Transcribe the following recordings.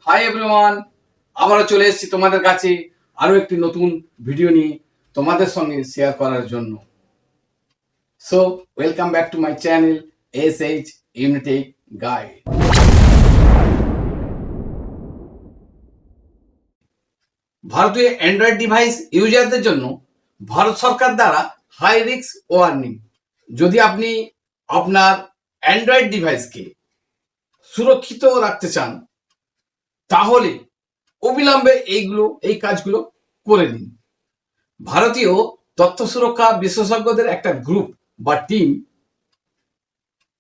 Hi everyone, আবারও চলে এসেছি তোমাদের কাছে আরো একটি নতুন ভিডিও নিয়ে তোমাদের সঙ্গে শেয়ার করার জন্য। So welcome back to my channel SH Unitech guide. ভারতীয় অ্যান্ড্রয়েড ডিভাইস ইউজারদের জন্য ভারত সরকার দ্বারা হাই রিস্ক ওয়ার্নিং। যদি আপনি আপনার অ্যান্ড্রয়েড ডিভাইসকে সুরক্ষিত রাখতে চান তাহলে অবিলম্বে এই কাজগুলো করে নিন। ভারতীয় তথ্য সুরক্ষা বিশেষজ্ঞদের একটা গ্রুপ বা টিম,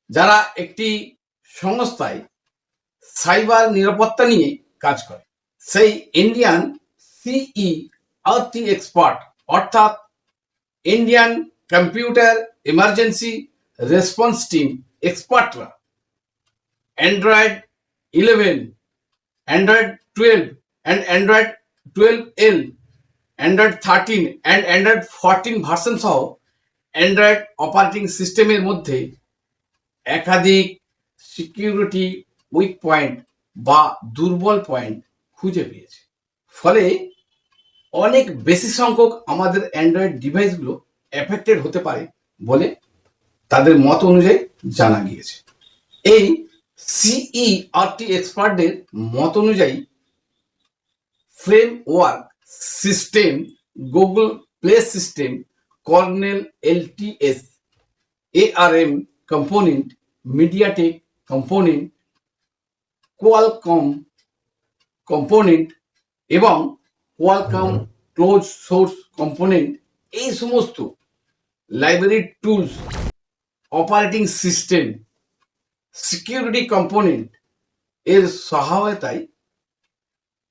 যারা একটি সংস্থায় সাইবার নিরাপত্তা নিয়ে কাজ করে, সেই ইন্ডিয়ান CERT এক্সপার্ট অর্থাৎ Indian computer emergency response team এক্সপার্টরা Android 11, Android 12 and Android 12L, Android 13 and Android 14 version সহ অ্যান্ড্রয়েড অপারেটিং সিস্টেমের মধ্যে একাধিক সিকিউরিটি উইক পয়েন্ট বা দুর্বল পয়েন্ট খুঁজে পেয়েছে। ফলে অনেক বেশি সংখ্যক আমাদের অ্যান্ড্রয়েড ডিভাইসগুলো এফেক্টেড হতে পারে বলে তাদের মত অনুযায়ী জানা গিয়েছে। এই CERT এক্সপার্টদের মত অনুযায়ী framework system, Google play system, colonel LTS, ARM component, MediaTek component, Qualcomm component এবং কোয়ালকম ক্লোজ সোর্স কম্পোনেন্ট, এই সমস্ত library tools, operating system, security component এর সহায়তায়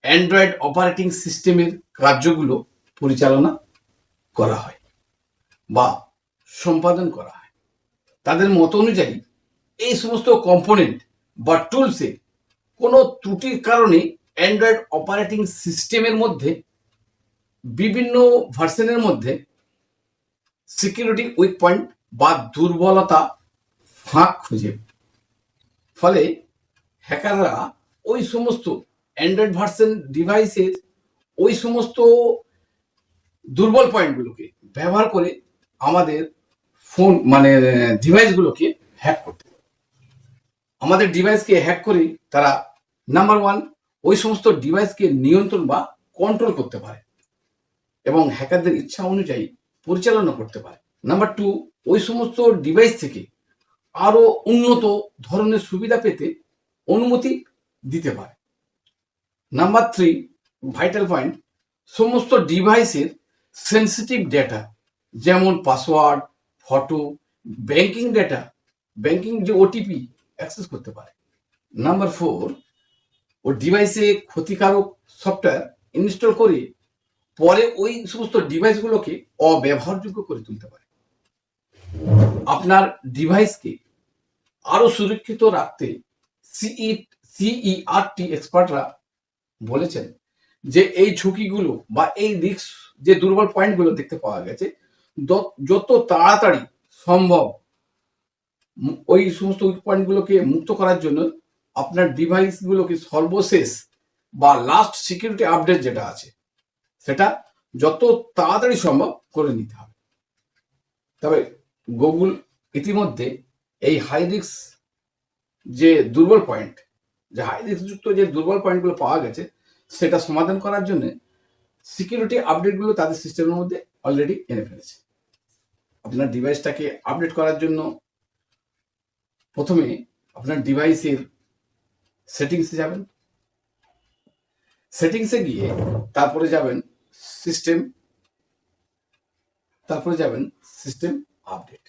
অ্যান্ড্রয়েড অপারেটিং সিস্টেমের কার্যগুলো পরিচালনা করা হয় বা সম্পাদন করা হয়। তাদের মত অনুযায়ী এই সমস্ত কম্পোনেন্ট বা টুলসে কোনো ত্রুটির কারণে অ্যান্ড্রয়েড অপারেটিং সিস্টেমের মধ্যে বিভিন্ন ভার্সনের মধ্যে সিকিউরিটি উইক পয়েন্ট বা দুর্বলতা ফাঁক খুঁজে, ফলে হ্যাকাররা ওই সমস্ত অ্যান্ড্রয়েড ভার্সন ডিভাইসের ওই সমস্ত দুর্বল পয়েন্টগুলোকে ব্যবহার করে আমাদের ফোন ডিভাইসগুলোকে হ্যাক করতে, আমাদের ডিভাইসকে হ্যাক করে তারা নাম্বার 1 ওই সমস্ত ডিভাইসকে নিয়ন্ত্রণ বা কন্ট্রোল করতে পারে এবং হ্যাকারদের ইচ্ছা অনুযায়ী পরিচালনা করতে পারে। নাম্বার 2, ওই সমস্ত ডিভাইস থেকে আরো উন্নত ধরনের সুবিধা পেতে অনুমতি দিতে পারে। নাম্বার 3, ভাইটাল পয়েন্ট, সমস্ত ডিভাইসের সেন্সিটিভ ডেটা যেমন password, photo, banking data, banking যে OTP অ্যাক্সেস করতে পারে। নাম্বার 4, ও ডিভাইসে ক্ষতিকারক সফটওয়্যার ইনস্টল করে পরে ওই সমস্ত ডিভাইসগুলোকে অব্যবহারযোগ্য করে তুলতে পারে। আপনার ডিভাইসকে আরো সুরক্ষিত রাখতে CERT এক্সপার্টরা বলেছেন যে এই ঝুঁকিগুলো বা এই রিস্ক যে দুর্বল পয়েন্টগুলো দেখতে পাওয়া গেছে, যত তাড়াতাড়ি সম্ভব ওই সমস্ত উইক পয়েন্টগুলোকে মুক্ত করার জন্য আপনার ডিভাইসগুলোকে সর্বশেষ বা লাস্ট সিকিউরিটি আপডেট যেটা আছে সেটা যত তাড়াতাড়ি সম্ভব করে নিতে হবে। তবে গুগল ইতিমধ্যে এই হাই রিস্ক যে দুর্বল পয়েন্ট, যে হাই রিস্কযুক্ত যে দুর্বল পয়েন্টগুলো পাওয়া গেছে সেটা সমাধান করার জন্য সিকিউরিটি আপডেটগুলো তাদের সিস্টেমের মধ্যে অলরেডি এনে ফেলেছে। আপনার ডিভাইসটাকে আপডেট করার জন্য প্রথমে আপনার ডিভাইসের সেটিংসে যাবেন, সেটিংসে গিয়ে তারপরে যাবেন সিস্টেম, তারপরে যাবেন সিস্টেম আপডেট,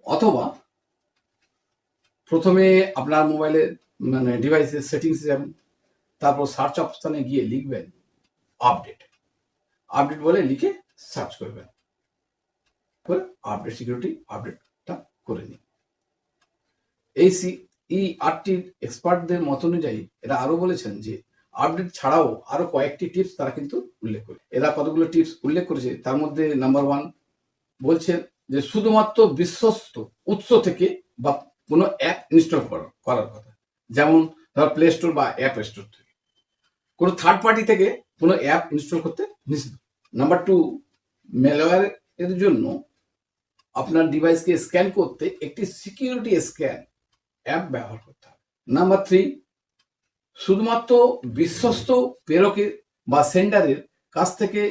অথবা প্রথমে আপনার মোবাইলের ডিভাইসের সেটিংসে যাবেন, তারপর সার্চ অপশনে গিয়ে লিখবেন আপডেট, আপডেট বলে লিখে সার্চ করবেন, করে আপডেট সিকিউরিটি আপডেটটা করে নিন। এই CERT এক্সপার্টদের মত অনুযায়ী এরা আরো বলেছেন যে আপডেট ছাড়াও আরো কয়েকটি টিপস তারা কিন্তু উল্লেখ করে। এরা কতগুলো টিপস উল্লেখ করেছে, তার মধ্যে নাম্বার 1 বলছেন যে শুধুমাত্র বিশ্বস্ত উৎস থেকে বা কোনো অ্যাপ ইনস্টল করার কথা, যেমন ধর প্লে স্টোর বা অ্যাপ স্টোর থেকে। কোনো থার্ড পার্টি থেকে কোনো অ্যাপ ইনস্টল করতে নিষিদ্ধ। নাম্বার 2, ম্যালওয়্যার এর জন্য আপনার ডিভাইসকে স্ক্যান করতে একটি সিকিউরিটি স্ক্যান অ্যাপ ব্যবহার করতে হবে। নাম্বার 3, শুধুমাত্র বিশ্বস্ত প্রেরকের বা সেন্ডারের কাছ থেকে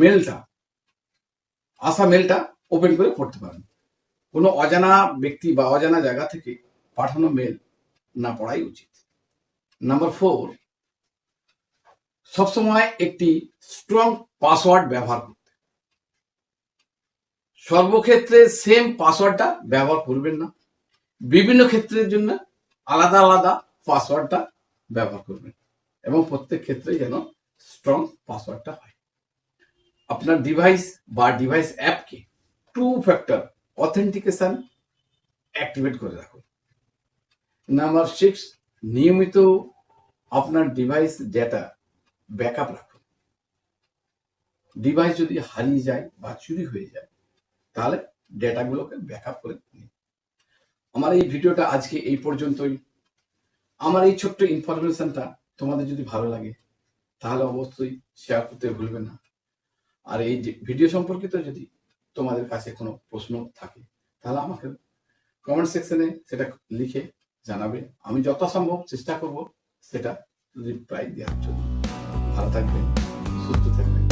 মেলটা ওপেন করে পড়তে পারেন। কোনো অজানা ব্যক্তি বা অজানা জায়গা থেকে পাঠানো মেল না পড়াই উচিত। নাম্বার 4, সবসময় একটি স্ট্রং পাসওয়ার্ড ব্যবহার করতে। সর্বক্ষেত্রে সেম পাসওয়ার্ডটা ব্যবহার করবেন না, বিভিন্ন ক্ষেত্রের জন্য আলাদা আলাদা পাসওয়ার্ডটা ব্যবহার করবেন এবং প্রত্যেক ক্ষেত্রে যেন স্ট্রং পাসওয়ার্ডটা হয়। আপনার ডিভাইস বা ডিভাইস অ্যাপকে 2 ফ্যাক্টর অথেন্টিকেশন অ্যাক্টিভেট করে রাখুন। নাম্বার 6, নিয়মিত আপনার ডিভাইস ডেটা ব্যাকআপ রাখুন। ডিভাইস যদি হারিয়ে যায় বা চুরি হয়ে যায় তাহলে ডেটাগুলোকে ব্যাকআপ করে নিন। আমার এই ভিডিওটা আজকে এই পর্যন্তই। আমার এই ছোট্ট ইনফরমেশনটা তোমাদের যদি ভালো লাগে তাহলে অবশ্যই শেয়ার করতে ভুলবে না। আর এই যে ভিডিও সম্পর্কিত যদি তোমাদের কাছে কোনো প্রশ্ন থাকে তাহলে আমাকে কমেন্ট সেকশনে সেটা লিখে জানাবে। আমি যথাসম্ভব চেষ্টা করব সেটা রিপ্লাই দেওয়ার জন্য। ভালো থাকবেন, সুস্থ থাকবেন।